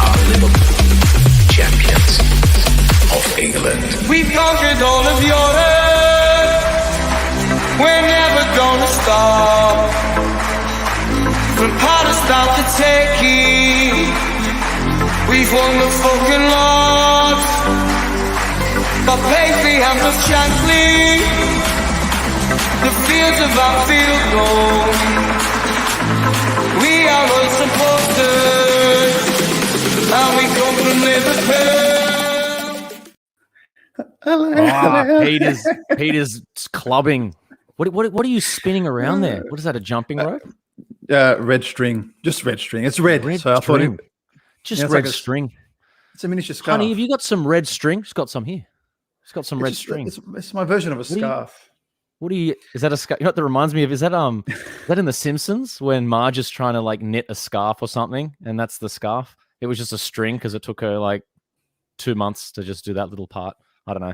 are Liverpool, champions of England. We've conquered all of Europe. We're never gonna stop. From Palestine to Turkey, we've won the fucking lot. The Paisley and the Shankly, the fields of Anfield gold. We are all supporters, and we come from Liverpool. Peter's clubbing. What are you spinning around there? What is that? A jumping rope? Red string, just red string. It's red, so string. I thought just red string. It's a miniature scarf. Honey, have you got some red string? It's got some here. It's got some red string. It's my version of a scarf. Is that a scarf? You know what that reminds me of? Is that in The Simpsons when Marge is trying to like knit a scarf or something, and that's the scarf? It was just a string because it took her like 2 months to just do that little part. I don't know.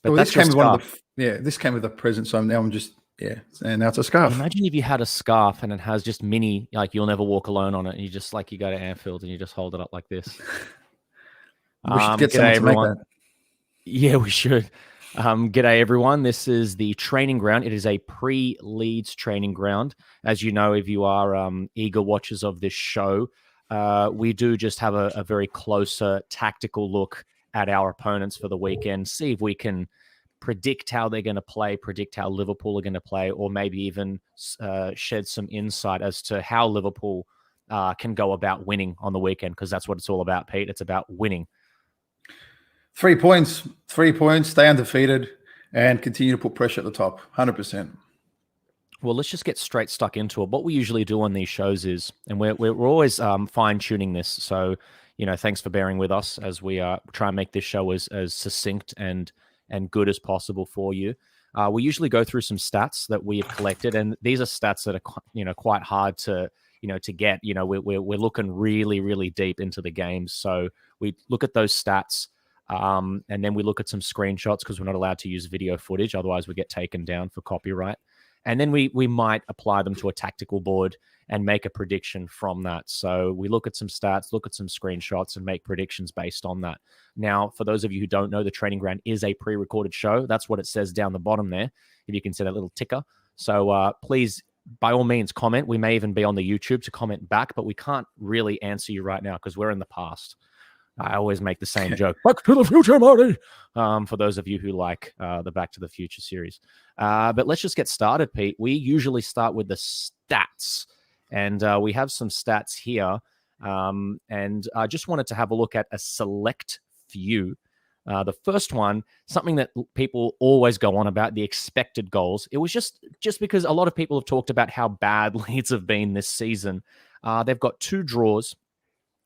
But well, this came with this came with a present, so now I'm just and now it's a scarf. Imagine if you had a scarf and it has just mini, like You'll Never Walk Alone on it, and you just like you go to Anfield and you just hold it up like this. We should get someone to make that. Yeah, we should. G'day, everyone. This is the training ground. It is a pre-Leeds training ground. As you know, if you are eager watchers of this show, we do just have a very closer tactical look at our opponents for the weekend, see if we can predict how they're going to play, predict how Liverpool are going to play, or maybe even shed some insight as to how Liverpool can go about winning on the weekend, because that's what it's all about, Pete. It's about winning. 3 points, stay undefeated, and continue to put pressure at the top, 100%. Well, let's just get straight stuck into it. What we usually do on these shows is, and we're always fine-tuning this, so, you know, thanks for bearing with us as we try and make this show as succinct and good as possible for you. We usually go through some stats that we have collected, and these are stats that are, you know, quite hard to get. You know, we're looking really, really deep into the games, so we look at those stats. And then we look at some screenshots because we're not allowed to use video footage. Otherwise, we get taken down for copyright. And then we might apply them to a tactical board and make a prediction from that. So we look at some stats, look at some screenshots, and make predictions based on that. Now, for those of you who don't know, the Training Ground is a pre-recorded show. That's what it says down the bottom there, if you can see that little ticker. So please, by all means, comment. We may even be on the YouTube to comment back, but we can't really answer you right now because we're in the past. I always make the same joke. Back to the Future, Marty. For those of you who like the Back to the Future series. But let's just get started, Pete. We usually start with the stats. And we have some stats here. And I just wanted to have a look at a select few. The first one, something that people always go on about, the expected goals. It was just because a lot of people have talked about how bad Leeds have been this season. They've got two draws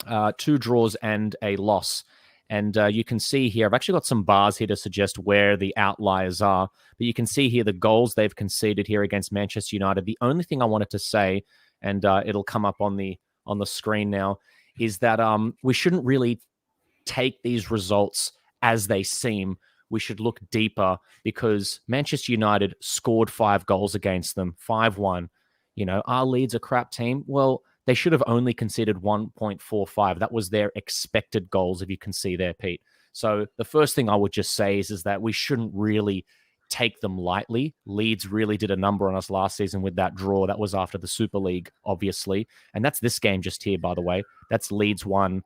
and a loss. And you can see here, I've actually got some bars here to suggest where the outliers are. But you can see here the goals they've conceded here against Manchester United. The only thing I wanted to say, and it'll come up on the screen now, is that we shouldn't really take these results as they seem. We should look deeper because Manchester United scored 5 goals against them, 5-1. You know, are Leeds a crap team? Well, they should have only conceded 1.45. That was their expected goals, if you can see there, Pete. So the first thing I would just say is that we shouldn't really take them lightly. Leeds really did a number on us last season with that draw. That was after the Super League, obviously. And that's this game just here, by the way. That's Leeds 1,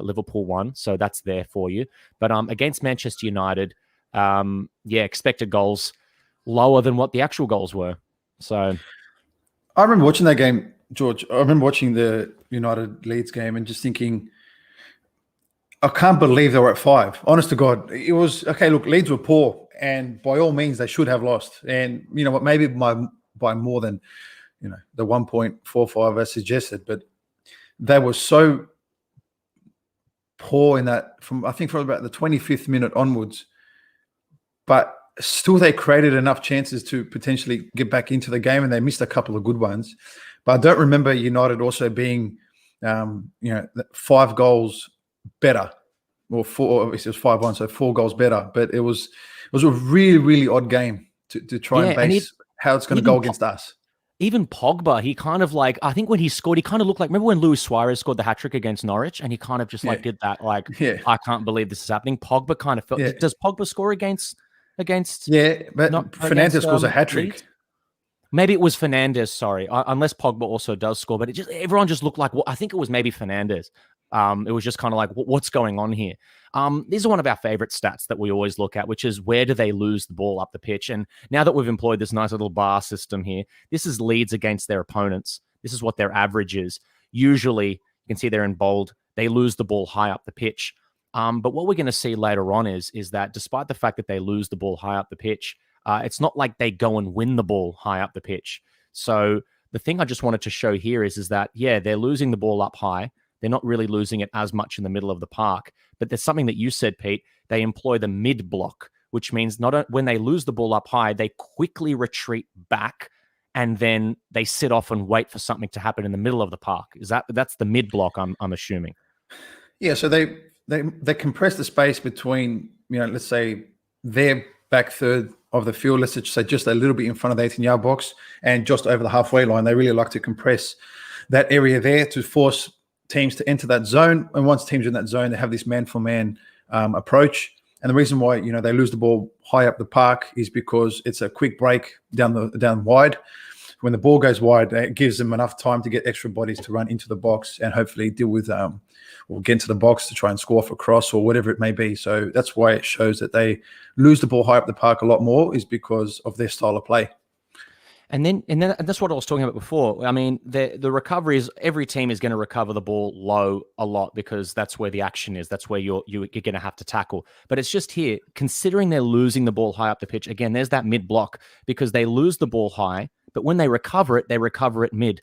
Liverpool 1. So that's there for you. But against Manchester United, expected goals lower than what the actual goals were. So I remember watching that game, George. I remember watching the United Leeds game and just thinking, I can't believe they were at 5. Honest to God. It was, okay, look, Leeds were poor, and by all means, they should have lost. And, you know what, maybe by more than, the 1.45 as suggested, but they were so poor in that, from about the 25th minute onwards. But still, they created enough chances to potentially get back into the game, and they missed a couple of good ones. But I don't remember United also being, 5 goals better, or 4. Obviously, it was 5-1, so 4 goals better. But it was a really, really odd game to try and base how it's going to go against us. even Pogba, he kind of like, I think when he scored, he kind of looked like, remember when Luis Suarez scored the hat-trick against Norwich and he kind of just like did that, like, Yeah. I can't believe this is happening. Pogba kind of felt, Yeah. does Pogba score against Yeah, but not Fernandez against scores a hat Leeds? trick. Maybe it was Fernandez, sorry, unless Pogba also does score, but it just, everyone just looked like, well, I think it was maybe Fernandez. It was just kind of like, what's going on here? These are one of our favorite stats that we always look at, which is where do they lose the ball up the pitch? And now that we've employed this nice little bar system here, this is Leeds against their opponents. This is what their average is. Usually, you can see they're in bold, they lose the ball high up the pitch. But what we're going to see later on is that despite the fact that they lose the ball high up the pitch, it's not like they go and win the ball high up the pitch. So the thing I just wanted to show here is that, yeah, they're losing the ball up high. They're not really losing it as much in the middle of the park. But there's something that you said, Pete. They employ the mid block, which means when they lose the ball up high, they quickly retreat back and then they sit off and wait for something to happen in the middle of the park. That's the mid block, I'm assuming. Yeah, so they compress the space between, let's say their back third of the field, let's just say just a little bit in front of the 18-yard box and just over the halfway line. They really like to compress that area there to force teams to enter that zone. And once teams are in that zone, they have this man-for-man approach. And the reason why they lose the ball high up the park is because it's a quick break down wide. When the ball goes wide, it gives them enough time to get extra bodies to run into the box and hopefully deal with or get into the box to try and score off a cross or whatever it may be. So that's why it shows that they lose the ball high up the park a lot more, is because of their style of play. And then that's what I was talking about before. I mean, the recovery is, every team is going to recover the ball low a lot because that's where the action is. That's where you're going to have to tackle. But it's just here, considering they're losing the ball high up the pitch, again, there's that mid block because they lose the ball high, but when they recover it mid.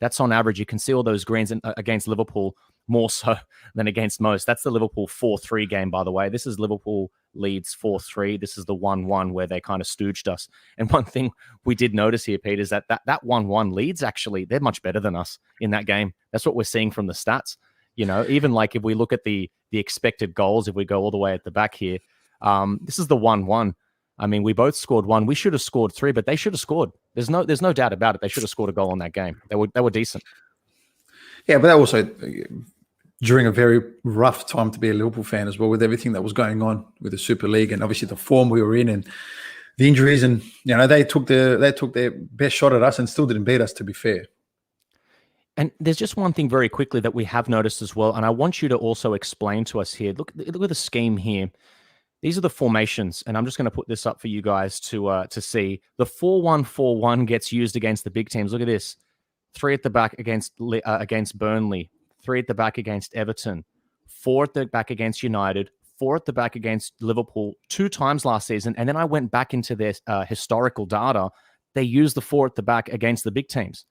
That's on average. You can see all those greens against Liverpool more so than against most. That's the Liverpool 4-3 game, by the way. This is Liverpool Leeds 4-3. This is the 1-1 where they kind of stooged us. And one thing we did notice here, Pete, is that 1-1 Leeds, actually, they're much better than us in that game. That's what we're seeing from the stats. Even like if we look at the expected goals, if we go all the way at the back here, this is the 1-1. I mean, we both scored one. We should have scored 3, but they should have scored. There's no doubt about it. They should have scored a goal in that game. They were decent. Yeah, but that also during a very rough time to be a Liverpool fan as well, with everything that was going on with the Super League and obviously the form we were in and the injuries, and they took their best shot at us and still didn't beat us, to be fair. And there's just one thing very quickly that we have noticed as well, and I want you to also explain to us here. Look at the scheme here. These are the formations, and I'm just going to put this up for you guys to see. The 4-1-4-1 gets used against the big teams. Look at this. 3 at the back against Burnley. 3 at the back against Everton. 4 at the back against United. 4 at the back against Liverpool 2 times last season. And then I went back into their historical data. They used the 4 at the back against the big teams.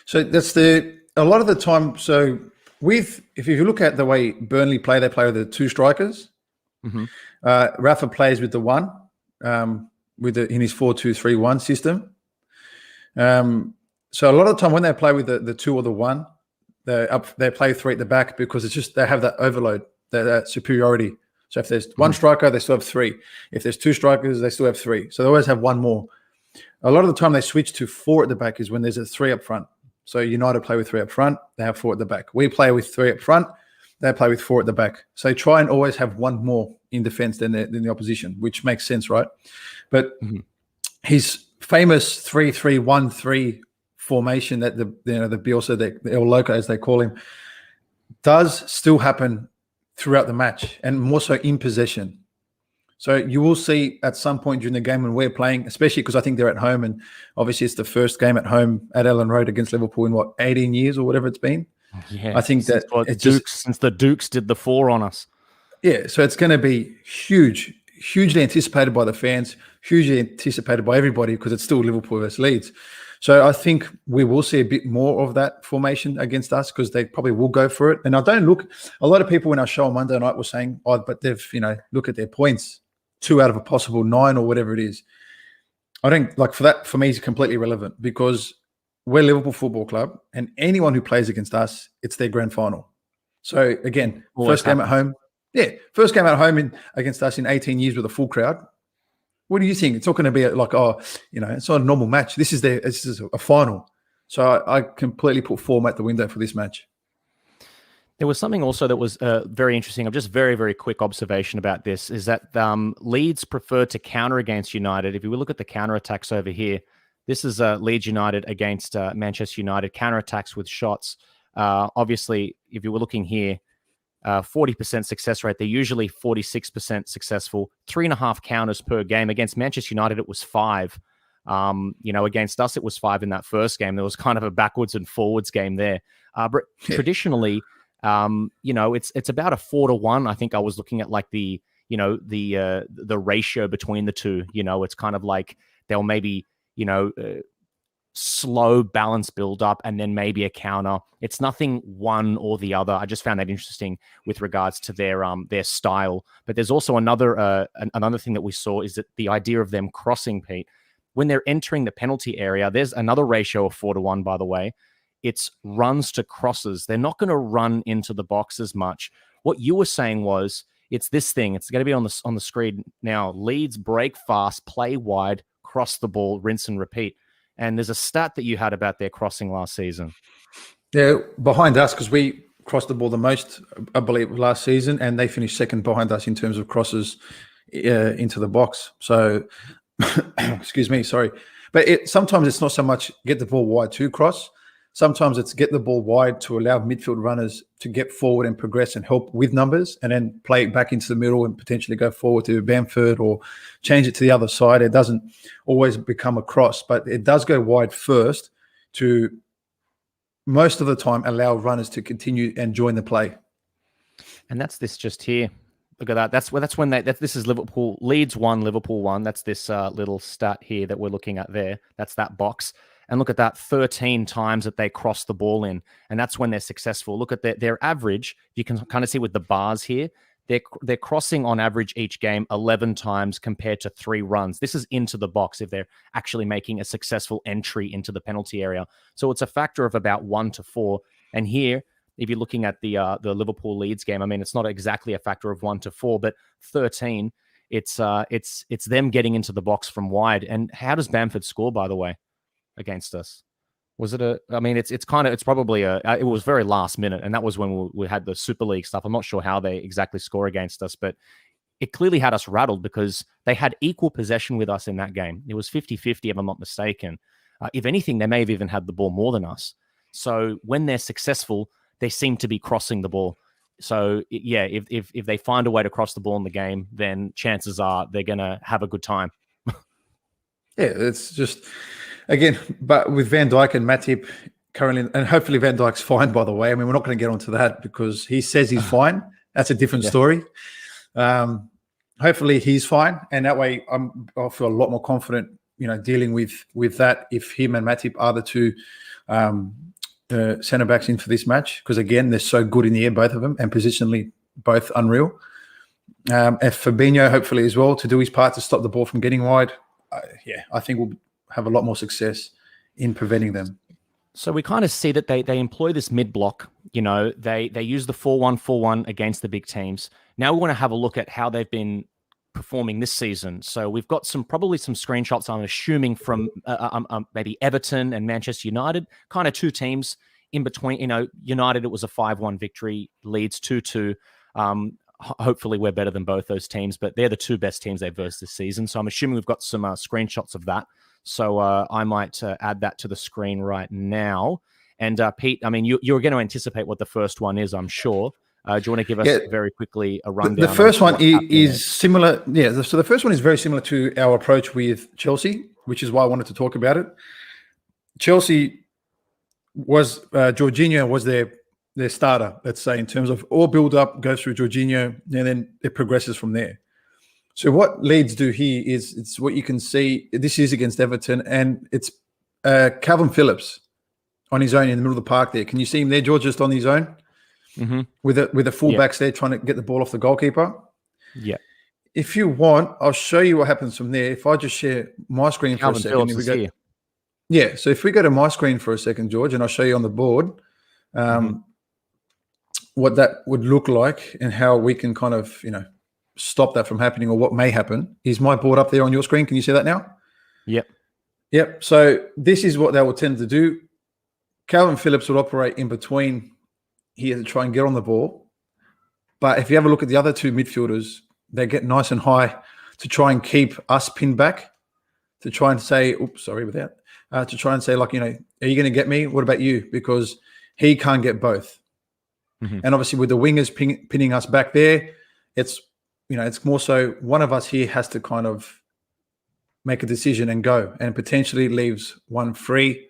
So that's a lot of the time. So if you look at the way Burnley play, they play with the 2 strikers. Mm-hmm. Rafa plays with the 1 in his 4-2-3-1 system. So a lot of the time when they play with the 2 or the 1, they play 3 at the back because it's just they have that overload, that superiority. So if there's 1 striker, they still have 3. If there's 2 strikers, they still have 3. So they always have 1 more. A lot of the time they switch to 4 at the back is when there's a 3 up front. So United play with 3 up front, they have 4 at the back. We play with 3 up front, they play with 4 at the back. So try and always have 1 more in defense than the opposition, which makes sense, right? But his famous 3-3-1-3 formation that the Bielsa, the El Loco as they call him, does still happen throughout the match and more so in possession. So you will see at some point during the game when we're playing, especially because I think they're at home, and obviously it's the first game at home at Ellen Road against Liverpool in 18 years or whatever it's been. Yeah, I think that since the Dukes did the 4 on us. Yeah, so it's going to be hugely anticipated by the fans, hugely anticipated by everybody because it's still Liverpool versus Leeds. So I think we will see a bit more of that formation against us because they probably will go for it. And I don't look. A lot of people in our show on Monday night were saying, "Oh, but they've look at their points, 2 out of a possible 9 or whatever it is." I don't like for that. For me, is completely irrelevant because we're Liverpool Football Club, and anyone who plays against us, it's their grand final. So again, first game at home against us in 18 years with a full crowd. What do you think? It's not going to be like, it's not a normal match. This is a final. So I completely put form out the window for this match. There was something also that was very interesting. I'm just very, very quick observation about this is that Leeds preferred to counter against United. If you look at the counterattacks over here, this is Leeds United against Manchester United, counterattacks with shots. Obviously, if you were looking here, 40% success rate. They're usually 46% successful. 3.5 counters per game. Against Manchester United, it was 5. Against us, it was 5 in that first game. There was kind of a backwards and forwards game there. But traditionally, it's about a 4-1. I think I was looking at like the ratio between the two. It's kind of like they'll maybe, slow balance build up and then maybe a counter. It's nothing one or the other. I just found that interesting with regards to their style. But there's also another thing that we saw is that the idea of them crossing, Pete, when they're entering the penalty area, there's another ratio of 4-1, by the way. It's runs to crosses. They're not going to run into the box as much. What you were saying was it's this thing. It's going to be on the screen now. Leeds break fast, play wide, cross the ball, rinse and repeat. And there's a stat that you had about their crossing last season. Yeah, behind us, because we crossed the ball the most, I believe, last season, and they finished second behind us in terms of crosses into the box. So, excuse me, sorry. But sometimes it's not so much get the ball wide to cross. Sometimes it's get the ball wide to allow midfield runners to get forward and progress and help with numbers, and then play it back into the middle and potentially go forward to Bamford or change it to the other side. It doesn't always become a cross, but it does go wide first to most of the time allow runners to continue and join the play. And that's this just here. Look at that. This is Liverpool. Leeds 1, Liverpool 1. That's this little stat here that we're looking at there. That's that box. And look at that, 13 times that they cross the ball in. And that's when they're successful. Look at their average. You can kind of see with the bars here, they're crossing on average each game 11 times compared to 3 runs. This is into the box if they're actually making a successful entry into the penalty area. So it's a factor of about 1 to 4. And here, if you're looking at the Liverpool Leeds game, I mean, it's not exactly a factor of 1 to 4, but 13, it's them getting into the box from wide. And how does Bamford score, by the way, against us? Was it it was very last minute, and that was when we had the Super League stuff. I'm not sure how they exactly score against us, but it clearly had us rattled because they had equal possession with us in that game. It was 50-50, if I'm not mistaken. If anything, they may have even had the ball more than us. So when they're successful, they seem to be crossing the ball. So yeah, if they find a way to cross the ball in the game, then chances are they're going to have a good time. Yeah, it's just, again, but with Van Dijk and Matip currently, and hopefully Van Dijk's fine, by the way. I mean, we're not going to get onto that because he says he's fine. That's a different story. Hopefully he's fine. And that way I'll feel a lot more confident, dealing with that if him and Matip are the two centre backs in for this match. Because again, they're so good in the air, both of them, and positionally both unreal. And Fabinho, hopefully as well, to do his part to stop the ball from getting wide. I think we'll have a lot more success in preventing them. So we kind of see that they employ this mid block. They use the 4-1-4-1 against the big teams. Now we want to have a look at how they've been performing this season. So we've got probably some screenshots, I'm assuming, from maybe Everton and Manchester United, kind of two teams in between. United, it was a 5-1 victory, Leeds 2-2. Hopefully we're better than both those teams, but they're the two best teams they've versed this season. So I'm assuming we've got some screenshots of that. So I might add that to the screen right now. And Pete, I mean, you're going to anticipate what the first one is, I'm sure. Do you want to give us very quickly a rundown? The first one is similar. Yeah, so the first one is very similar to our approach with Chelsea, which is why I wanted to talk about it. Chelsea was Jorginho was their starter, let's say, in terms of all build up, goes through Jorginho, and then it progresses from there. So what Leeds do here is, it's what you can see. This is against Everton, and it's Calvin Phillips on his own in the middle of the park there. Can you see him there, George, just on his own? Mm-hmm. With the fullbacks there trying to get the ball off the goalkeeper. Yeah. If you want, I'll show you what happens from there. If I just share my screen Calvin for a second. Phillips is here. Yeah, so if we go to my screen for a second, George, and I'll show you on the board what that would look like and how we can kind of, stop that from happening, or what may happen. Is my board up there on your screen? Can you see that now? Yep. So this is what they will tend to do. Calvin Phillips will operate in between here to try and get on the ball. But if you have a look at the other two midfielders, they get nice and high to try and keep us pinned back, to try and say, to try and say, like, are you going to get me? What about you? Because he can't get both. Mm-hmm. And obviously with the wingers pinning us back there, it's more so one of us here has to kind of make a decision and go, and potentially leaves one free.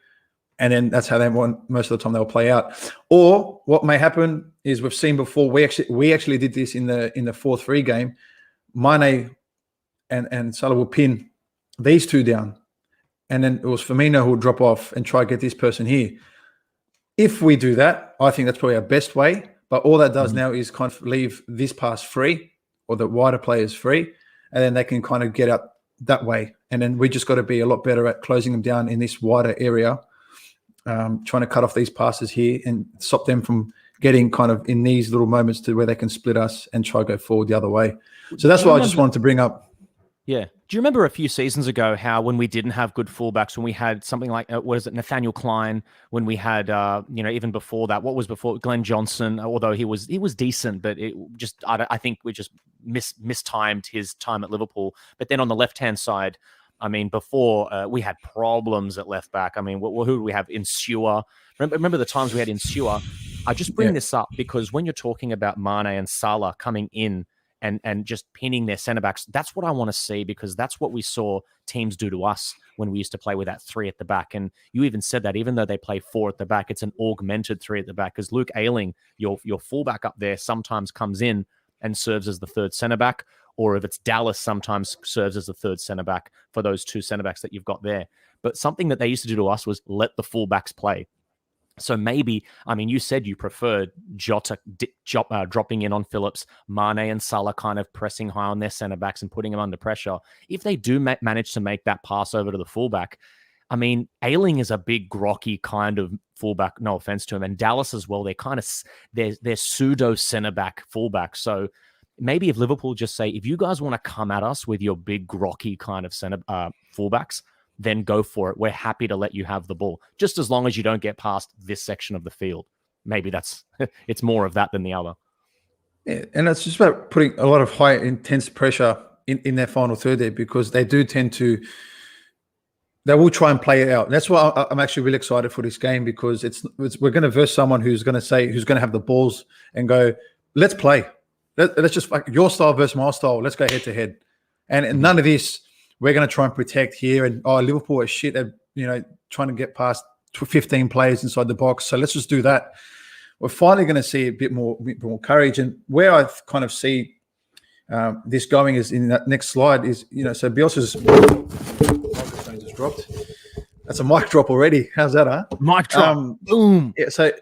And then that's how they want, most of the time they'll play out. Or what may happen is, we've seen before, we actually did this in the 4-3 game. Mane and Salah will pin these two down. And then it was Firmino who will drop off and try to get this person here. If we do that, I think that's probably our best way. But all that does now is kind of leave this pass free, or the wider players free, and then they can kind of get out that way. And then we just got to be a lot better at closing them down in this wider area, trying to cut off these passes here and stop them from getting kind of in these little moments to where they can split us and try to go forward the other way. So that's what I just wanted to bring up. Yeah. Do you remember a few seasons ago how when we didn't have good fullbacks, when we had something like, Nathaniel Klein, when we had, even before that, what was before Glenn Johnson, although he was decent, but I think we just mistimed his time at Liverpool. But then on the left-hand side, I mean, before we had problems at left back. I mean, who do we have? Insua. Remember the times we had Insua? I just bring this up because when you're talking about Mane and Salah coming in and just pinning their centre backs, that's what I want to see, because that's what we saw teams do to us when we used to play with that 3 at the back. And you even said that even though they play 4 at the back, it's an augmented 3 at the back, because Luke Ayling, your fullback up there, sometimes comes in and serves as the third centre back, or if it's Dallas, sometimes serves as the third centre back for those 2 centre backs that you've got there. But something that they used to do to us was let the fullbacks play. So maybe, I mean, you said you preferred Jota dropping in on Phillips, Mane and Salah kind of pressing high on their centre-backs and putting them under pressure. If they do manage to make that pass over to the fullback, I mean, Ayling is a big, grokky kind of fullback, no offense to him, and Dallas as well. They're kind of, they're pseudo centre-back fullback. So maybe if Liverpool just say, if you guys want to come at us with your big, grokky kind of fullbacks, then go for it. We're happy to let you have the ball, just as long as you don't get past this section of the field. Maybe it's more of that than the other. Yeah, and it's just about putting a lot of high intense pressure in their final third there, because they do tend to, they will try and play it out. And that's why I'm actually really excited for this game, because we're going to verse someone who's going to have the balls and go, let's play. Let's just your style versus my style. Let's go head to head. And none of this, we're going to try and protect here. And, Liverpool is shit at, trying to get past 15 players inside the box. So let's just do that. We're finally going to see a bit more courage. And where I kind of see this going is in that next slide is, so Bielsa's microphone just dropped. That's a mic drop already. How's that, huh? Mic drop. Boom. Yeah, so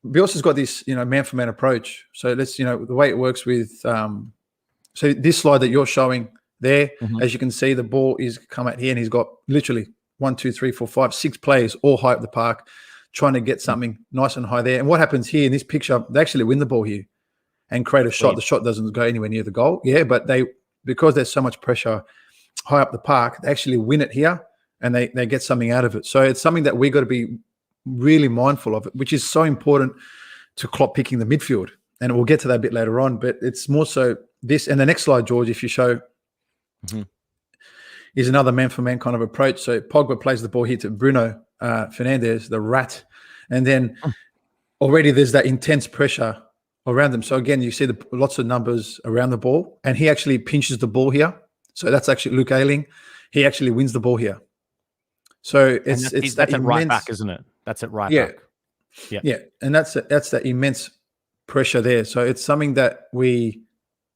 Bielsa's got this, man-for-man approach. So let's, the way it works with, so this slide that you're showing there, as you can see, the ball is come out here, and he's got literally 1, 2, 3, 4, 5, 6 players all high up the park, trying to get something nice and high there. And what happens here in this picture, they actually win the ball here and create a shot. The shot doesn't go anywhere near the goal. Yeah, but because there's so much pressure high up the park, they actually win it here, and they get something out of it. So it's something that we got to be really mindful of, it, which is so important to Klopp picking the midfield. And we'll get to that a bit later on, but it's more so this. And the next slide, George, if you show, is another man-for-man kind of approach. So Pogba plays the ball here to Bruno Fernandes, the rat. And then already there's that intense pressure around them. So again, you see lots of numbers around the ball, and he actually pinches the ball here. So that's actually Luke Ayling. He actually wins the ball here. So that's at right back, isn't it? That's at right back. Yeah. And that's that immense pressure there. So it's something that we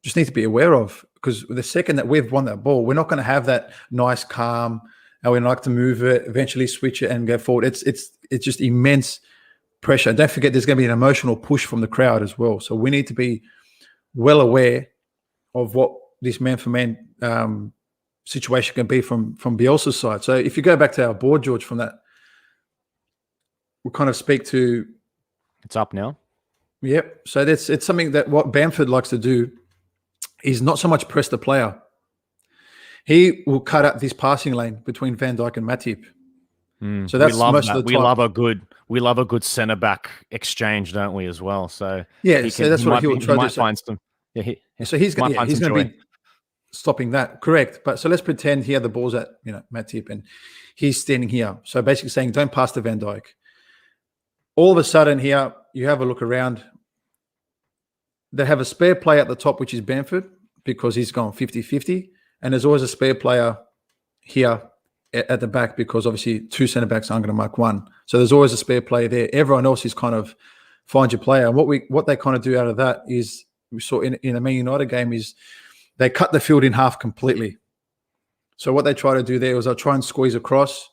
just need to be aware of, because the second that we've won that ball, we're not going to have that nice calm, and we like to move it, eventually switch it and go forward. It's just immense pressure. Don't forget, there's going to be an emotional push from the crowd as well. So we need to be well aware of what this man-for-man situation can be from Bielsa's side. So if you go back to our board, George, from that, we'll kind of speak to. It's up now. Yep. So it's something that what Bamford likes to do is not so much press the player. He will cut out this passing lane between Van Dijk and Matip. So that's we love most that. of the We time. love a good centre back exchange, don't we? As well. So Yeah, so that's what he'll try to might do. find some. Yeah, So he's might going find some to joy. be stopping that, correct? But so let's pretend here the ball's at Matip and he's standing here. So basically saying don't pass to Van Dijk. All of a sudden here you have a look around. They have a spare player at the top, which is Bamford, because he's gone 50-50. And there's always a spare player here at the back because obviously two centre backs aren't going to mark one. So there's always a spare player there. Everyone else is kind of find your player. And what they kind of do out of that is we saw in a Man United game is they cut the field in half completely. So what they try to do there was they'll try and squeeze across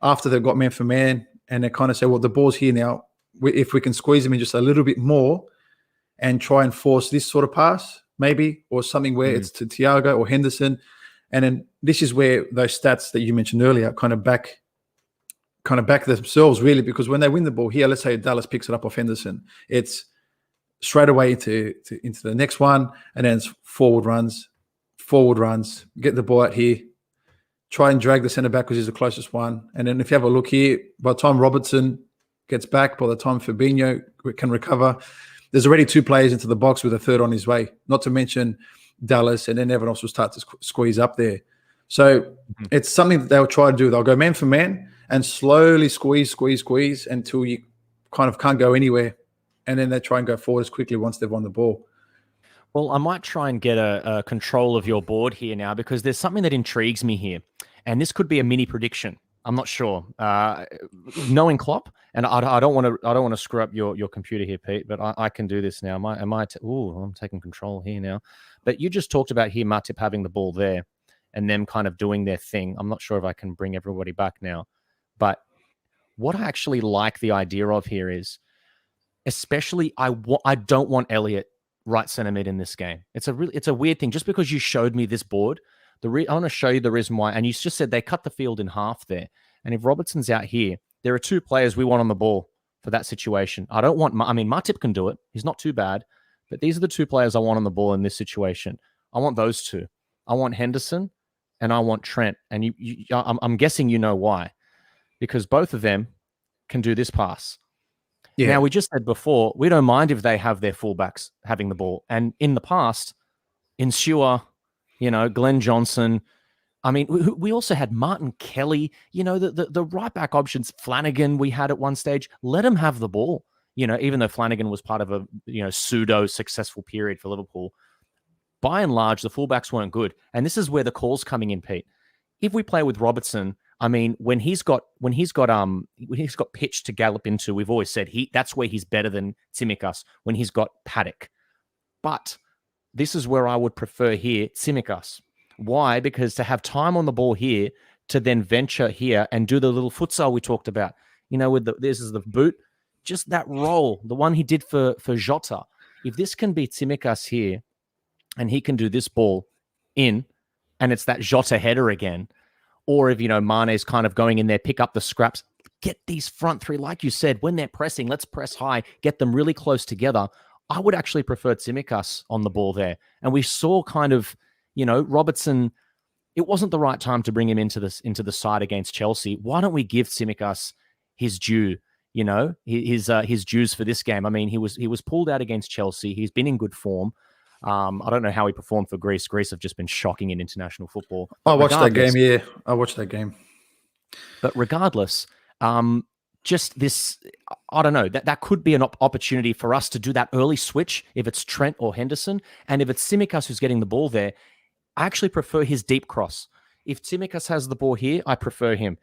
after they've got man for man, and they kind of say, well, the ball's here now. If we can squeeze them in just a little bit more and try and force this sort of pass, maybe, or something where it's to Thiago or Henderson. And then this is where those stats that you mentioned earlier kind of back themselves, really, because when they win the ball here, let's say Dallas picks it up off Henderson, it's straight away into the next one, and then it's forward runs, get the ball out here, try and drag the centre back because he's the closest one. And then if you have a look here, by the time Robertson gets back, by the time Fabinho can recover, there's already two players into the box with a third on his way, not to mention Dallas, and then everyone else will start to squeeze up there. So it's something that they'll try to do. They'll go man for man and slowly squeeze until you kind of can't go anywhere. And then they try and go forward as quickly once they've won the ball. Well, I might try and get a control of your board here now, because there's something that intrigues me here. And this could be a mini prediction. I'm not sure. Knowing Klopp, and I don't want to screw up your computer here, Pete, but I can do this now. I'm taking control here now. But you just talked about here Matip having the ball there and them kind of doing their thing. I'm not sure if I can bring everybody back now. But what I actually like the idea of here is, especially I don't want Elliott right center mid in this game. It's a weird thing. Just because you showed me this board, I want to show you the reason why. And you just said they cut the field in half there. And if Robertson's out here, there are two players we want on the ball for that situation. Matip can do it. He's not too bad. But these are the two players I want on the ball in this situation. I want those two. I want Henderson and I want Trent. And I'm guessing you know why. Because both of them can do this pass. Yeah. Now, we just said before, we don't mind if they have their fullbacks having the ball. And in the past, Insua, Glenn Johnson. I mean, we also had Martin Kelly, the right back options, Flanagan we had at one stage. Let him have the ball, even though Flanagan was part of a, pseudo successful period for Liverpool. By and large, the fullbacks weren't good. And this is where the call's coming in, Pete. If we play with Robertson, I mean, when he's got pitch to gallop into, we've always said that's where he's better than Tsimikas, when he's got paddock. But this is where I would prefer here Tsimikas. Why? Because to have time on the ball here to then venture here and do the little futsal we talked about, this is the boot, just that roll, the one he did for Jota. If this can be Tsimikas here and he can do this ball in, and it's that Jota header again, or if, Mane's kind of going in there, pick up the scraps, get these front three, like you said, when they're pressing, let's press high, get them really close together. I would actually prefer Tsimikas on the ball there. And we saw kind of, Robertson, it wasn't the right time to bring him into the side against Chelsea. Why don't we give Tsimikas his due, his dues for this game? I mean, he was pulled out against Chelsea. He's been in good form. I don't know how he performed for Greece. Greece have just been shocking in international football. I watched that game. Yeah, I watched that game. But regardless, just this, I don't know, that could be an opportunity for us to do that early switch if it's Trent or Henderson. And if it's Tsimikas who's getting the ball there, I actually prefer his deep cross. If Tsimikas has the ball here, I prefer him.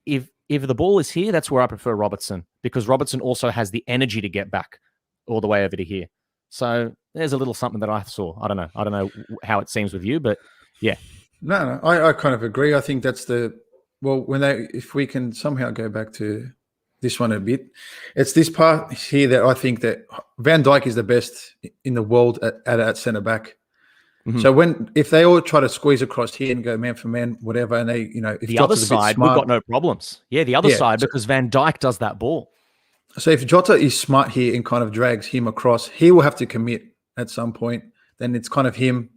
If the ball is here, that's where I prefer Robertson, because Robertson also has the energy to get back all the way over to here. So there's a little something that I saw. I don't know how it seems with you, but yeah. No, I kind of agree. I think that's if we can somehow go back to this one a bit, it's this part here that I think that Van Dijk is the best in the world at centre back. Mm-hmm. So if they all try to squeeze across here and go man for man, whatever, and they, if the other side, we've got no problems. Yeah, the other side, because Van Dijk does that ball. So if Jota is smart here and kind of drags him across, he will have to commit at some point. Then it's kind of him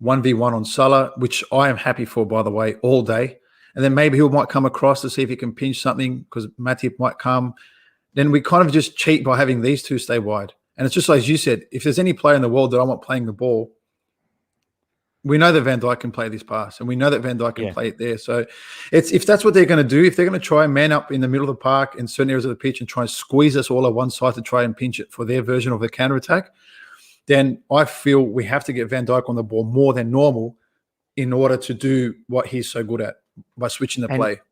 1v1 on Salah, which I am happy for, by the way, all day. And then maybe he might come across to see if he can pinch something because Matip might come. Then we kind of just cheat by having these two stay wide. And it's just like you said, if there's any player in the world that I want playing the ball, we know that Van Dijk can play this pass, and we know that Van Dijk can play it there. So if that's what they're going to do, if they're going to try and man up in the middle of the park in certain areas of the pitch and try and squeeze us all on one side to try and pinch it for their version of the counter-attack, then I feel we have to get Van Dijk on the ball more than normal in order to do what he's so good at by switching the play.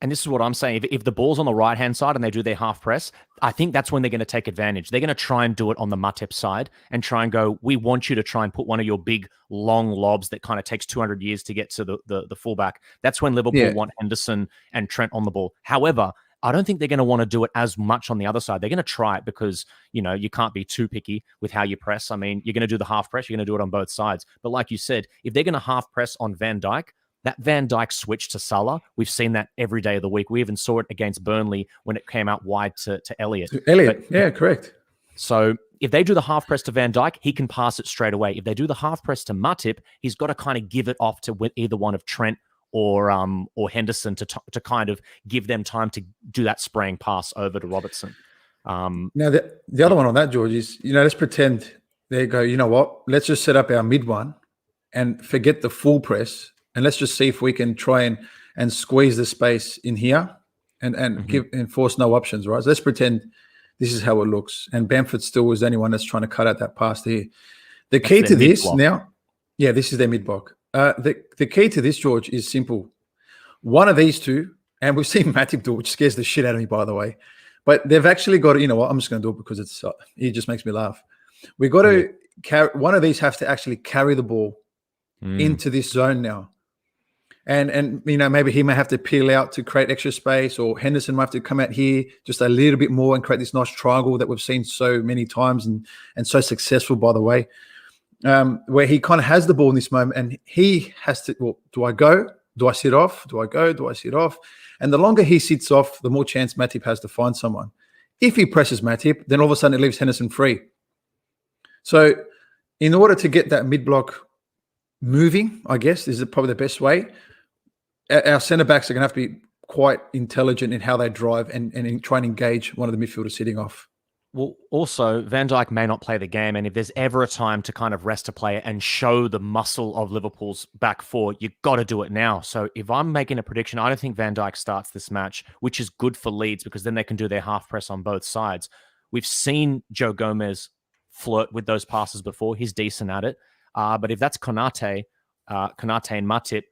And this is what I'm saying. If the ball's on the right-hand side and they do their half press, I think that's when they're going to take advantage. They're going to try and do it on the Matip side and try and go, we want you to try and put one of your big, long lobs that kind of takes 200 years to get to the fullback. That's when Liverpool want Henderson and Trent on the ball. However, I don't think they're going to want to do it as much on the other side. They're going to try it because, you can't be too picky with how you press. I mean, you're going to do the half press. You're going to do it on both sides. But like you said, if they're going to half press on Van Dijk, that Van Dijk switch to Salah, we've seen that every day of the week. We even saw it against Burnley when it came out wide to Elliott. Correct. So if they do the half press to Van Dijk, he can pass it straight away. If they do the half press to Matip, he's got to kind of give it off to either one of Trent or Henderson to kind of give them time to do that spraying pass over to Robertson. Now, the other one on that, George, is, let's pretend they go, you know what, let's just set up our mid one and forget the full press. And let's just see if we can try and squeeze the space in here and give and force no options, right? So let's pretend this is how it looks. And Bamford still is the only one that's trying to cut out that pass there. The key to this now, this is their mid block. The key to this, George, is simple. One of these two, and we've seen Matip do it, which scares the shit out of me, by the way. But they've actually got to, you know what, I'm just going to do it because it just makes me laugh. We've got to carry, one of these has to actually carry the ball into this zone now. And maybe he may have to peel out to create extra space, or Henderson might have to come out here just a little bit more and create this nice triangle that we've seen so many times and so successful, by the way, where he kind of has the ball in this moment and he has to, well, do I go? Do I sit off? Do I go? Do I sit off? And the longer he sits off, the more chance Matip has to find someone. If he presses Matip, then all of a sudden it leaves Henderson free. So in order to get that mid-block moving, I guess, is probably the best way. Our centre-backs are going to have to be quite intelligent in how they drive and try and engage one of the midfielders sitting off. Well, also, Van Dijk may not play the game, and if there's ever a time to kind of rest a player and show the muscle of Liverpool's back four, you've got to do it now. So if I'm making a prediction, I don't think Van Dijk starts this match, which is good for Leeds because then they can do their half press on both sides. We've seen Joe Gomez flirt with those passes before. He's decent at it. But if that's Konate and Matip,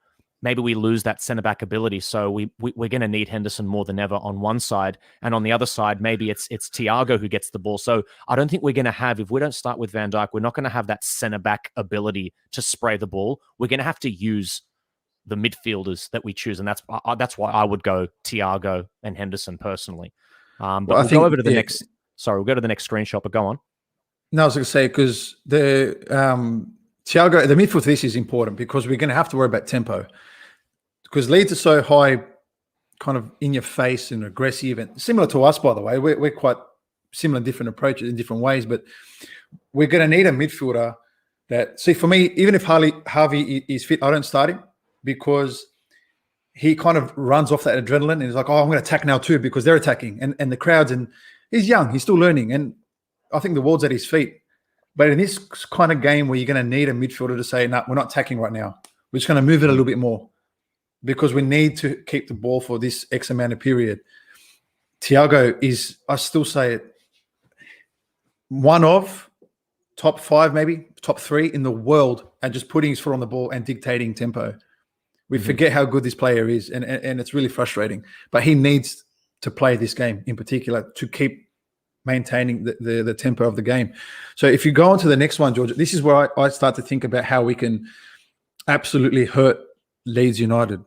maybe we lose that centre-back ability. So we're going to need Henderson more than ever on one side. And on the other side, maybe it's Thiago who gets the ball. So I don't think we're going to have, if we don't start with Van Dijk, we're not going to have that centre-back ability to spray the ball. We're going to have to use the midfielders that we choose. And that's why I would go Thiago and Henderson personally. But we'll go over to the next... Sorry, we'll go to the next screenshot, but go on. No, I was going to say, because the Thiago, the midfield to this is important because we're going to have to worry about tempo. Because Leeds are so high, kind of in your face and aggressive, and similar to us, by the way. We're quite similar in different approaches in different ways, but we're going to need a midfielder that, see, for me, even if Harvey is fit, I don't start him because he kind of runs off that adrenaline and he's like, oh, I'm going to attack now too because they're attacking. And the crowds, and he's young, he's still learning. And I think the world's at his feet. But in this kind of game where you're going to need a midfielder to say, no, we're not attacking right now. We're just going to move it a little bit more because we need to keep the ball for this X amount of period. Thiago is, I still say it, one of top 5, maybe top 3 in the world at just putting his foot on the ball and dictating tempo. We forget how good this player is, and it's really frustrating. But he needs to play this game in particular to keep maintaining the tempo of the game. So if you go on to the next one, George, this is where I start to think about how we can absolutely hurt Leeds United.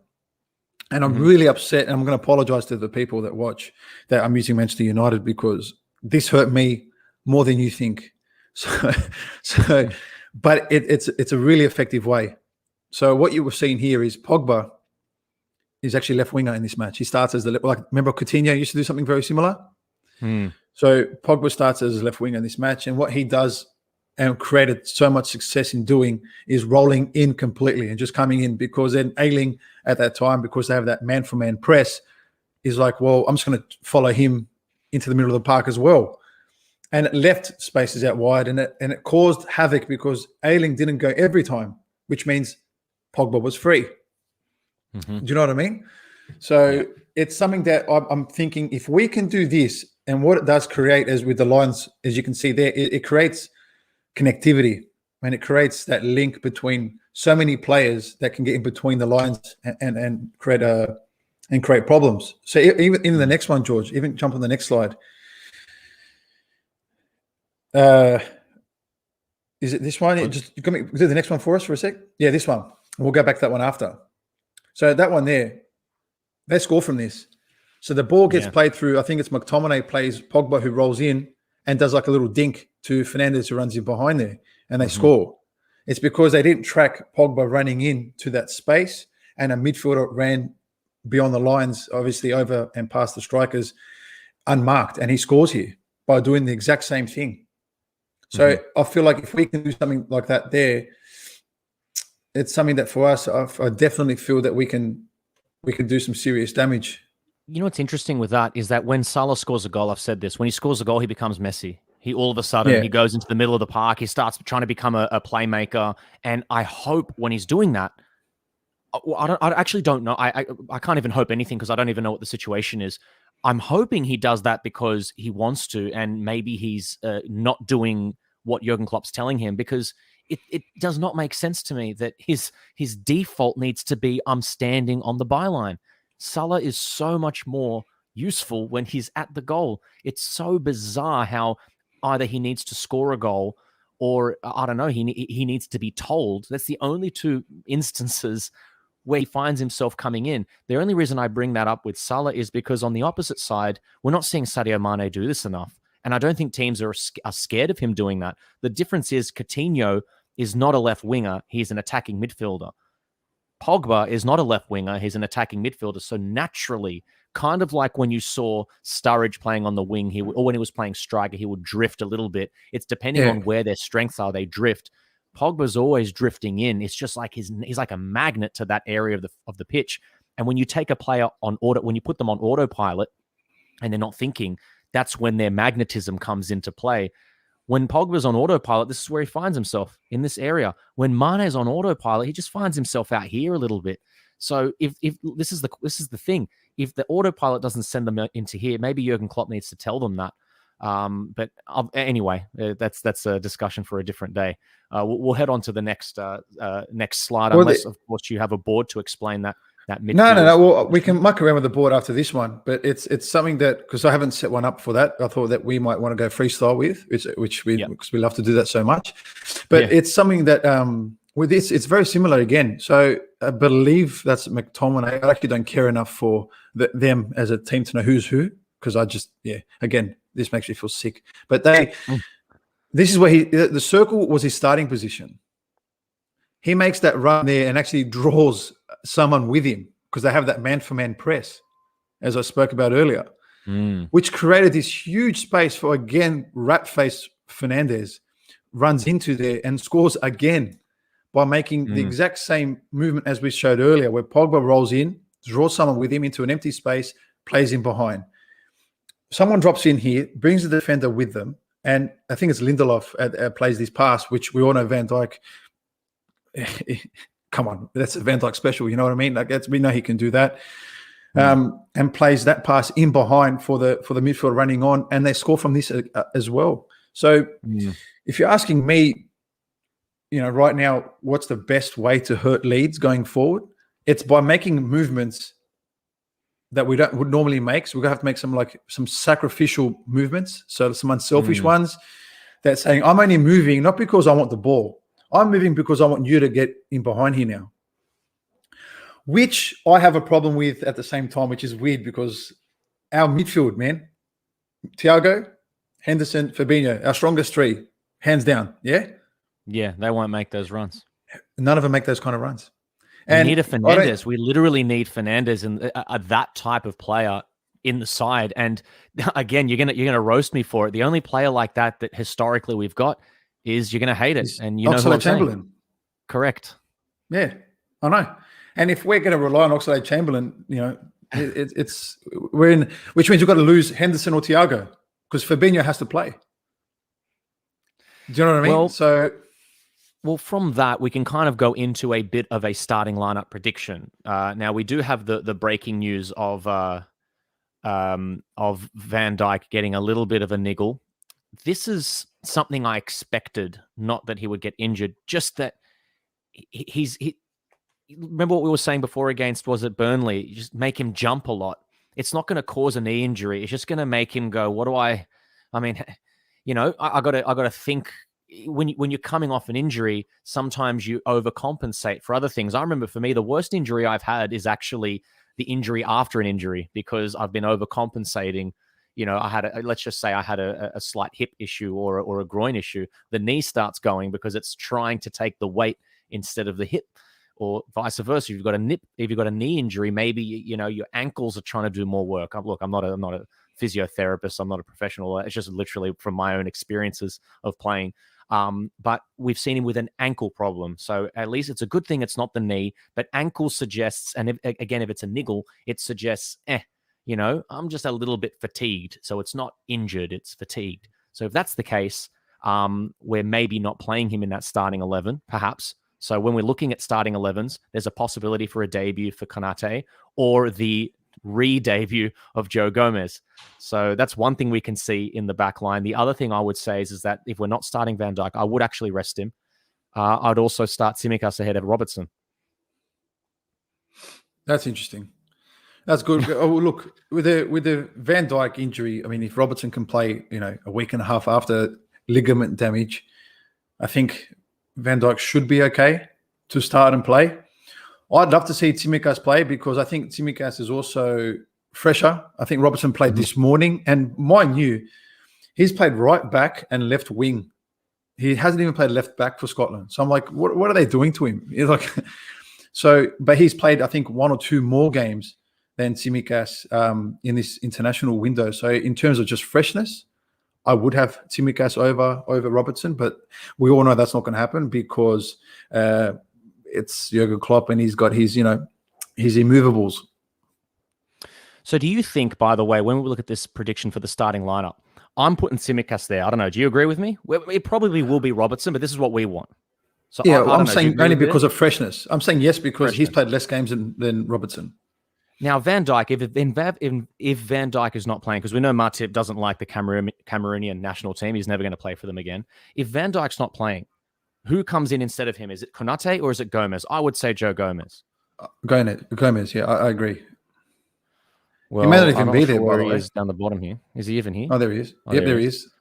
And I'm really upset, and I'm going to apologize to the people that watch that I'm using Manchester United because this hurt me more than you think. So but it's a really effective way. So what you were seeing here is Pogba is actually left winger in this match. He starts as remember Coutinho used to do something very similar. So Pogba starts as left winger in this match, and what he does and created so much success in doing is rolling in completely and just coming in, because then Ailing at that time, because they have that man-for-man press, is like, well, I'm just going to follow him into the middle of the park as well. And it left spaces out wide, and it caused havoc because Ailing didn't go every time, which means Pogba was free. Mm-hmm. Do you know what I mean? So it's something that I'm thinking, if we can do this, and what it does create, as with the lines, as you can see there, it creates connectivity, and it creates that link between so many players that can get in between the lines and create problems. So even in the next one, George, even jump on the next slide. Is it this one? Just do the next one for us for a sec. Yeah, this one. We'll go back to that one after. So that one there, they score from this. So the ball gets played through, I think it's McTominay plays Pogba, who rolls in and does like a little dink to Fernandez, who runs in behind there, and they score. It's because they didn't track Pogba running in to that space, and a midfielder ran beyond the lines, obviously over and past the strikers, unmarked, and he scores here by doing the exact same thing. So I feel like if we can do something like that there, it's something that for us, I definitely feel that we can do some serious damage. You know what's interesting with that is that when Salah scores a goal, I've said this, when he scores a goal, he becomes Messi. He all of a sudden, he goes into the middle of the park. He starts trying to become a playmaker. And I hope when he's doing that, I actually don't know. I can't even hope anything because I don't even know what the situation is. I'm hoping he does that because he wants to, and maybe he's not doing what Jurgen Klopp's telling him, because it does not make sense to me that his default needs to be, I'm standing on the byline. Salah is so much more useful when he's at the goal. It's so bizarre how either he needs to score a goal or, I don't know, he needs to be told. That's the only two instances where he finds himself coming in. The only reason I bring that up with Salah is because on the opposite side, we're not seeing Sadio Mane do this enough. And I don't think teams are scared of him doing that. The difference is Coutinho is not a left winger. He's an attacking midfielder. Pogba is not a left winger. He's an attacking midfielder. So naturally, kind of like when you saw Sturridge playing on the wing, or when he was playing striker, he would drift a little bit. It's depending on where their strengths are, they drift. Pogba's always drifting in. It's just like he's like a magnet to that area of the pitch. And when you take a player on when you put them on autopilot and they're not thinking, that's when their magnetism comes into play. When Pogba's on autopilot, this is where he finds himself, in this area. When Mane's on autopilot, he just finds himself out here a little bit. So if this is the thing, if the autopilot doesn't send them into here, maybe Jurgen Klopp needs to tell them that. But anyway, that's a discussion for a different day. We'll head on to the next slide, unless of course you have a board to explain that midfield. No. Well, we can muck around with the board after this one, but it's something that, because I haven't set one up for that, I thought that we might want to go freestyle with, which because we love to do that so much. But it's something that with this, it's very similar again. So I believe that's McTominay. I actually don't care enough for them as a team to know who's who, because I just again, this makes me feel sick. But this is where the circle was his starting position. He makes that run there and actually draws someone with him, because they have that man-for-man press, as I spoke about earlier, which created this huge space for, again, rat-faced Fernandez runs into there and scores again by making the exact same movement as we showed earlier, where Pogba rolls in, draws someone with him into an empty space, plays him behind. Someone drops in here, brings the defender with them, and I think it's Lindelof plays this pass, which we all know Van Dijk. Come on, that's a Van Dijk special. You know what I mean? Like, we know he can do that, and plays that pass in behind for the midfield running on, and they score from this as well. So, if you're asking me, right now, what's the best way to hurt Leeds going forward? It's by making movements that we would normally make. So we're gonna have to make some sacrificial movements, so some unselfish ones. That's saying, I'm only moving not because I want the ball. I'm moving because I want you to get in behind here now, which I have a problem with at the same time, which is weird, because our midfield, man, Thiago, Henderson, Fabinho, our strongest three, hands down, yeah? Yeah, they won't make those runs. None of them make those kind of runs. We need a Fernandez. We literally need Fernandez and that type of player in the side. And again, you're gonna roast me for it. The only player like that historically we've got is you're going to hate it. Is And you know who I'm saying. Oxlade-Chamberlain. Correct. Yeah, I know. And if we're going to rely on Oxlade-Chamberlain, we're in, which means we've got to lose Henderson or Thiago because Fabinho has to play. Do you know what I mean? Well, from that, we can kind of go into a bit of a starting lineup prediction. Now, we do have the breaking news of Van Dijk getting a little bit of a niggle. This is something I expected, not that he would get injured, just that he remember what we were saying before against, was it Burnley? You just make him jump a lot. It's not going to cause a knee injury. It's just going to make him go, I mean, I got to think. When you're coming off an injury, sometimes you overcompensate for other things. I remember for me, the worst injury I've had is actually the injury after an injury because I've been overcompensating. Let's just say I had a slight hip issue or a groin issue. The knee starts going because it's trying to take the weight instead of the hip, or vice versa. If you've got a knee injury, maybe your ankles are trying to do more work. I'm not a physiotherapist. I'm not a professional. It's just literally from my own experiences of playing. But we've seen him with an ankle problem. So at least it's a good thing it's not the knee, but ankle suggests, and if it's a niggle, it suggests, I'm just a little bit fatigued. So it's not injured, it's fatigued. So if that's the case, we're maybe not playing him in that starting 11, perhaps. So when we're looking at starting 11s, there's a possibility for a debut for Konate or the re-debut of Joe Gomez. So that's one thing we can see in the back line. The other thing I would say is that if we're not starting Van Dijk, I would actually rest him. I'd also start Tsimikas ahead of Robertson. That's interesting. That's good. Look, with the Van Dijk injury, I mean, if Robertson can play, a week and a half after ligament damage, I think Van Dijk should be okay to start and play. I'd love to see Tsimikas play because I think Tsimikas is also fresher. I think Robertson played this morning, and mind you, he's played right back and left wing. He hasn't even played left back for Scotland. So I'm like, what are they doing to him? But he's played, I think, one or two more games than Tsimikas in this international window. So in terms of just freshness, I would have Tsimikas over Robertson, but we all know that's not going to happen because it's Jurgen Klopp and he's got his immovables. So do you think, by the way, when we look at this prediction for the starting lineup, I'm putting Tsimikas there. I don't know. Do you agree with me? It probably will be Robertson, but this is what we want. So yeah, I'm saying only because of freshness. I'm saying yes because he's played less games than Robertson. Now, Van Dijk, if Van Dijk is not playing, because we know Matip doesn't like the Cameroonian national team, he's never going to play for them again. If Van Dijk's not playing, who comes in instead of him? Is it Konate or is it Gomez? I would say Joe Gomez. Gomez, yeah, I agree. Well, he may not even be there, by the way. He is down the bottom here. Is he even here? Oh, there he is. Yep, there he is.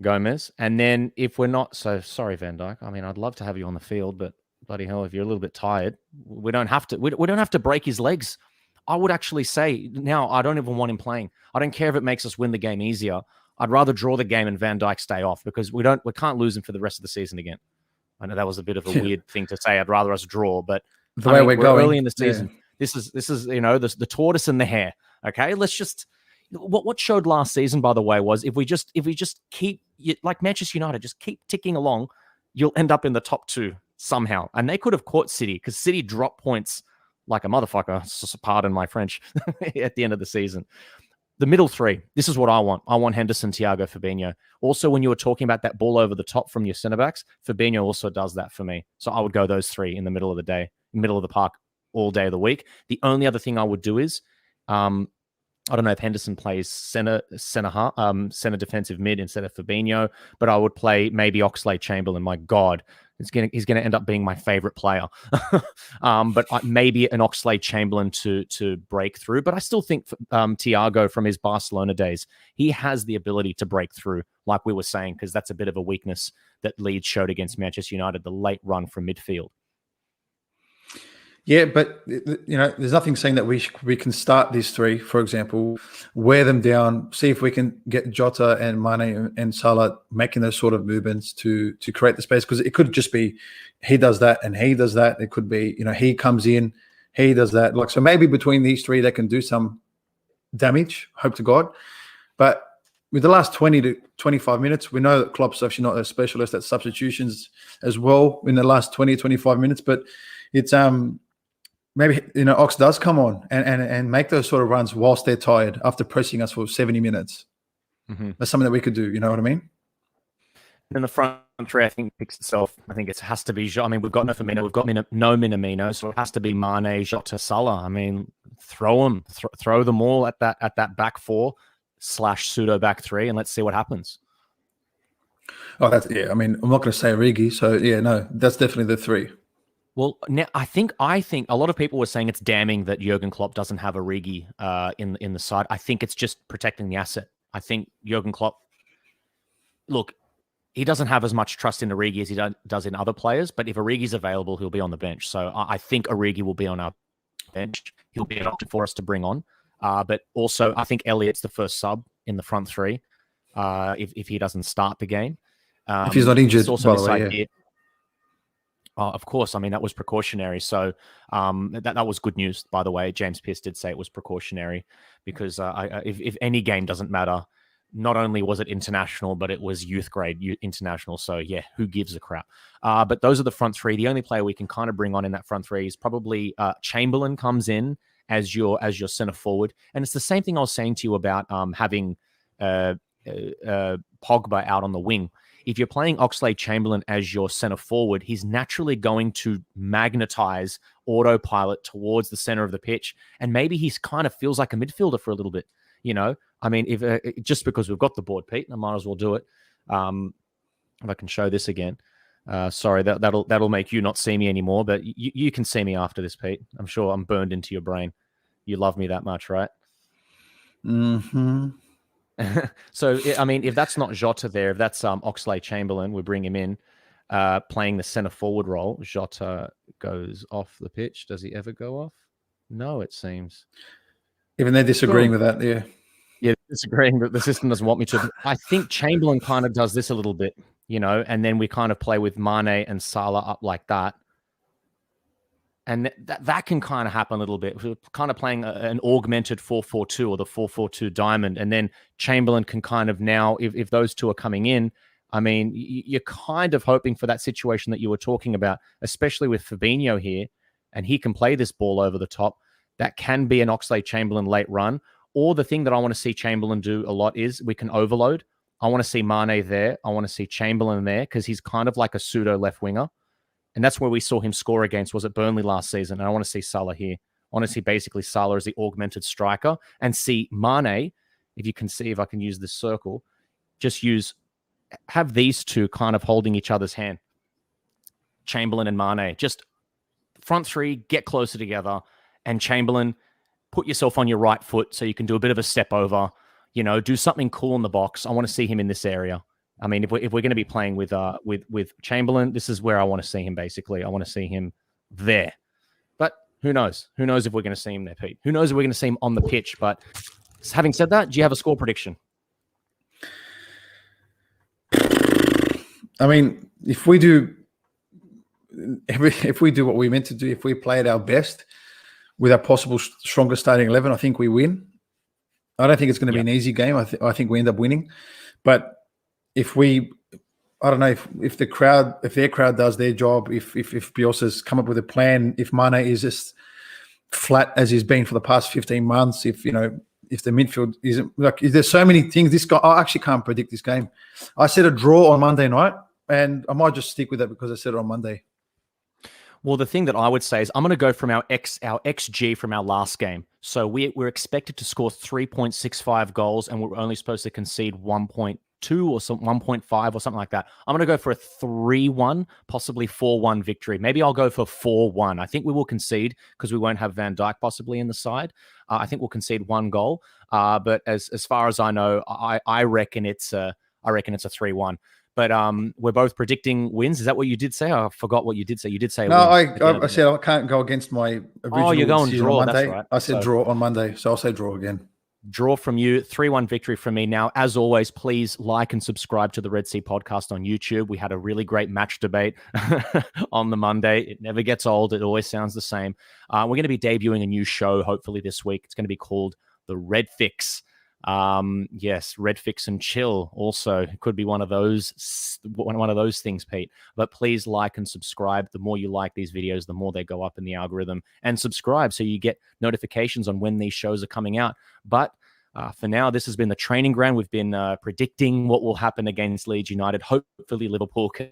Gomez. And then if we're not, so sorry, Van Dijk. I mean, I'd love to have you on the field, but bloody hell, if you're a little bit tired, we don't have to. We don't have to break his legs. I would actually say now I don't even want him playing. I don't care if it makes us win the game easier. I'd rather draw the game and Van Dijk stay off because we can't lose him for the rest of the season again. I know that was a bit of a weird thing to say. I'd rather us draw, but the way we're going early in the season. Yeah. This is the tortoise and the hare. Okay, let's just what showed last season, by the way, was if we just keep like Manchester United, just keep ticking along, you'll end up in the top two somehow. And they could have caught City because City dropped points like a motherfucker. Pardon my French at the end of the season. The middle three, this is what I want. I want Henderson, Thiago, Fabinho. Also, when you were talking about that ball over the top from your centre-backs, Fabinho also does that for me. So I would go those three in the middle of the day, middle of the park, all day of the week. The only other thing I would do is, I don't know if Henderson plays center defensive mid instead of Fabinho, but I would play maybe Oxlade-Chamberlain. My God, he's going to end up being my favorite player. But maybe an Oxlade-Chamberlain to break through. But I still think Thiago from his Barcelona days, he has the ability to break through, like we were saying, because that's a bit of a weakness that Leeds showed against Manchester United, the late run from midfield. Yeah, but there's nothing saying that we can start these three, for example, wear them down, see if we can get Jota and Mane and Salah making those sort of movements to create the space. Because it could just be he does that and he does that. It could be he comes in, he does that. So maybe between these three they can do some damage. Hope to God, but with the last 20 to 25 minutes, we know that Klopp's actually not a specialist at substitutions as well in the last 20, 25 minutes, but it's maybe, Ox does come on and make those sort of runs whilst they're tired after pressing us for 70 minutes. Mm-hmm. That's something that we could do. You know what I mean? And the front three, I think, picks itself. I think it has to be. I mean, we've got no Firmino, we've got no Minamino, so it has to be Mane, Jota, Salah. I mean, throw them all at that back four / pseudo back three, and let's see what happens. Oh, I mean, I'm not going to say Origi, so yeah, no, that's definitely the three. Well, now I think a lot of people were saying it's damning that Jurgen Klopp doesn't have Origi in the side. I think it's just protecting the asset. I think Jurgen Klopp, look, he doesn't have as much trust in Origi as he does in other players, but if Origi's available, he'll be on the bench. So I think Origi will be on our bench. He'll be an option for us to bring on. But also, I think Elliott's the first sub in the front three if he doesn't start the game. If he's not injured, by the way, yeah. Of course, I mean, that was precautionary. So that was good news, by the way. James Pearce did say it was precautionary because if any game doesn't matter, not only was it international, but it was youth grade international. So yeah, who gives a crap? But those are the front three. The only player we can kind of bring on in that front three is probably Chamberlain comes in as your center forward. And it's the same thing I was saying to you about having Pogba out on the wing. If you're playing Oxlade-Chamberlain as your center forward, he's naturally going to magnetize autopilot towards the center of the pitch. And maybe he's kind of feels like a midfielder for a little bit. I mean, if just because we've got the board, Pete, I might as well do it. If I can show this again. Sorry, that'll make you not see me anymore, but you can see me after this, Pete. I'm sure I'm burned into your brain. You love me that much, right? Mm-hmm. So, I mean, if that's not Jota there, if that's Oxlade-Chamberlain, we bring him in playing the center forward role. Jota goes off the pitch. Does he ever go off? No, it seems. Even they're disagreeing with that, yeah. Yeah, disagreeing, but the system doesn't want me to. I think Chamberlain kind of does this a little bit, and then we kind of play with Mane and Salah up like that. And that can kind of happen a little bit. We're kind of playing an augmented 4-4-2 or the 4-4-2 diamond. And then Chamberlain can kind of now, if those two are coming in, I mean, you're kind of hoping for that situation that you were talking about, especially with Fabinho here, and he can play this ball over the top. That can be an Oxlade-Chamberlain late run. Or the thing that I want to see Chamberlain do a lot is we can overload. I want to see Mane there. I want to see Chamberlain there because he's kind of like a pseudo left winger. And that's where we saw him score against, was at Burnley last season. And I want to see Salah here. I want to see basically Salah as the augmented striker and see Mane, if you can see, if I can use this circle, have these two kind of holding each other's hand. Chamberlain and Mane, just front three, get closer together. And Chamberlain, put yourself on your right foot so you can do a bit of a step over, do something cool in the box. I want to see him in this area. I mean, if we're going to be playing with Chamberlain, this is where I want to see him, basically. I want to see him there. But who knows? Who knows if we're going to see him there, Pete? Who knows if we're going to see him on the pitch? But having said that, do you have a score prediction? I mean, if we do what we meant to do, if we play at our best with our possible stronger starting 11, I think we win. I don't think it's going to be an easy game. I think we end up winning. But if I don't know if their crowd does their job, if Bielsa's come up with a plan, if Mane is just flat as he's been for the past 15 months, if the midfield isn't like, there's so many things. This guy, I actually can't predict this game. I said a draw on Monday night, and I might just stick with that because I said it on Monday. Well, the thing that I would say is I'm going to go from our XG from our last game. So we're expected to score 3.65 goals, and we're only supposed to concede 1.2 or 1.5 or something like that. I'm going to go for a 3-1, possibly 4-1 victory. Maybe I'll go for 4-1. I think we will concede because we won't have Van Dijk possibly in the side. I think we'll concede one goal. But as far as I know, I reckon it's a 3-1. But we're both predicting wins. Is that what you did say? I forgot what you did say. You did say no. I said I can't go against my original. Oh, you're going draw. On Monday. That's right. I said draw on Monday, so I'll say draw again. Draw from you, 3-1 victory from me. Now, as always, please like and subscribe to the Red Sea Podcast on YouTube. We had a really great match debate on the Monday. It never gets old. It always sounds the same. We're going to be debuting a new show, hopefully this week. It's going to be called The Red Fix. Yes, Red Fix and Chill also could be one of those things, Pete. But please like and subscribe. The more you like these videos, the more they go up in the algorithm. And subscribe so you get notifications on when these shows are coming out. But for now, this has been the training ground. We've been predicting what will happen against Leeds United. Hopefully, Liverpool can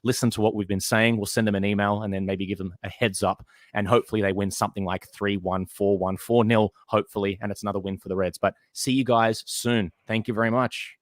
listen to what we've been saying. We'll send them an email and then maybe give them a heads up. And hopefully they win something like 3-1, 4-1, 4-0, hopefully. And it's another win for the Reds. But see you guys soon. Thank you very much.